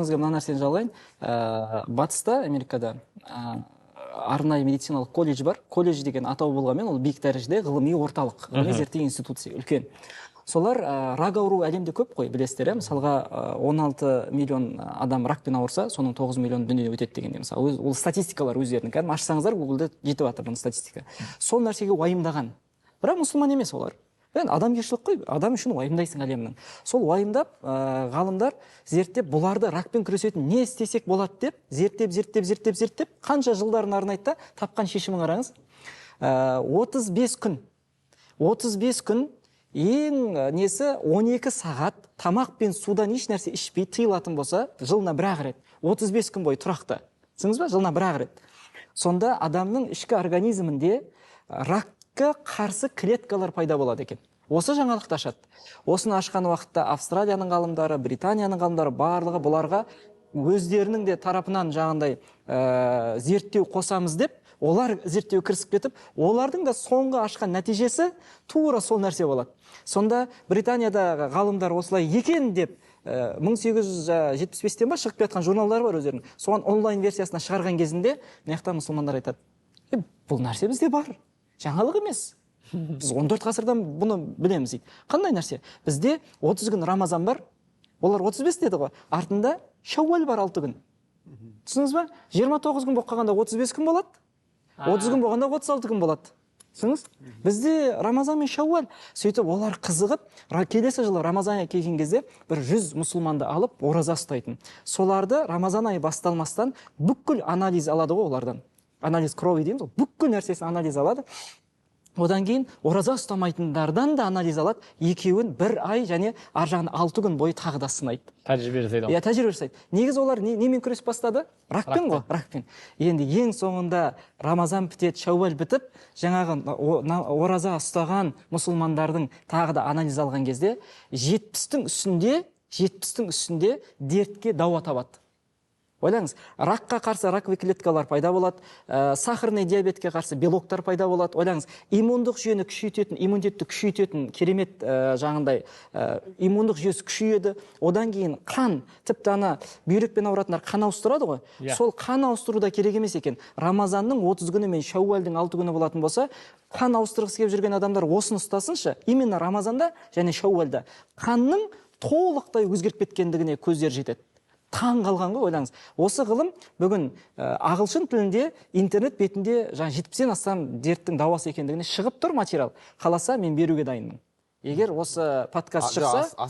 есіңізге мына нәрсені жалғайын. Батыста, Америкада арнайы медициналық колледж бар. Колледж деген атау болғанмен, ол биік дәрежеде ғылыми орталық, ғылыми зерттеу институция, үлкен. Солар рак ауру әлемде көп қой, білесіздер, мысалға 16 миллион адам ракпен ауырса, соның 9 миллион дүние өтеді дегенде, мысалы, ол статистикалар өздерінің. Кәдімгі ашсаңыздар, Гуглда жетіп жатыр бұл статистика. Сол нәрсеге уайымдаған. Бірақ мұсылман емес олар. Адамгершілік қой, адам үшін уайымдайсың әлемнің. Сол уайымдап, ғалымдар зерттеп, бұларды ракпен күресетін не істесек болады деп, зерттеп, қанша жылдарын арнайды да, тапқан шешімін қараңыз. 35 күн ең несі 12 сағат тамақ пен судан еш нәрсе ішпей тыйылатын болса, жылына бір-ақ рет, 35 күн бойы тұрақты. Түсініңіз бе? Жылына бір-ақ рет. Сонда адамның ішкі организмінде ракқа қарсы клеткалар пайда болады екен. Осы жаңалықты ашады. Осыны ашқан уақытта Австралияның ғалымдары, Британияның ғалымдары барлығы бұларға өздерінің де тарапынан жаңағындай зерттеу қосамыз деп, олар зерттеу кірісіп кетіп, олардың да соңғы ашқан нәтижесі тура сол нәрсе болады. Сонда Британияда ғалымдар осылай екен деп 1875-тен ба шығып кеткен журналдар бар өздерінің. Соған онлайн версиясына шығарған кезінде, мына мұсылмандар айтады: бұл нәрсе бізде бар, жаңалық емес. Біз 14 ғасырдан бұны білеміз дейді. Қандай нәрсе? Бізде 30 күн Рамазан бар, олар 35 деді ғой, артында Шауал бар 6 күн. Түсініңіз ба? 29 күн болып қалғанда 35 күн болады, 30 күн болғанда 36 күн болады. Түсініңіз? Бізде Рамазан мен Шауал. Сөйтіп, олар қызығып, келесі жылы Рамазан келген кезде бір 100 мұсылманды алып, ораза ұстайтын. Соларды Рамазан айы басталмастан бүкіл анализ алады ғой олардан. Анализ крови дейміз, бүкіл нәрсесін анализ алады. Одан кейін ораза ұстамайтындардан да анализ алады. Екеуін бір ай және ар жағында 6 күн бойы тағы да сынайды. Тәжірибе жасайды. Иә, тәжірибе жасайды. Негізі олар немен күрес бастады? Ракпен ғой, ракпен. Енді ең соңында Рамазан бітеді, Шауал бітіп, жаңағы ораза ұстаған мұсылмандардың тағы да анализ алған кезде 70-тің үстінде дертке дауа табады. Ойлаңыз, ракқа қарсы раковый клеткалар пайда болады, сахарный диабетке қарсы белоктар пайда болады. Ойлаңыз, иммундық жүйені күшейтетін, иммунитетті күшейтетін керемет жаңағындай иммундық жүйесі күшейеді. Одан кейін қан, тіпті ана бүйрекпен ауыратындар қан ауыстырады ғой. Сол қан ауыстыру да керек емес екен. Рамазанның 30 күні мен Шауалдың 6 күні болатын болса, қан ауыстырғысы келіп жүрген адамдар осыны ұстасыншы, именно Рамазанда және Шауалда қанның толықтай өзгеріп кеткендігіне көздер жетеді. Таң қалған ғой, ойлаңыз. Осы ғылым бүгін ағылшын тілінде интернет бетінде 70-ден астам дерттің дауасы екендігіне шығып тұр материал. Қаласа мен беруге дайынмын. Егер осы подкаст шықса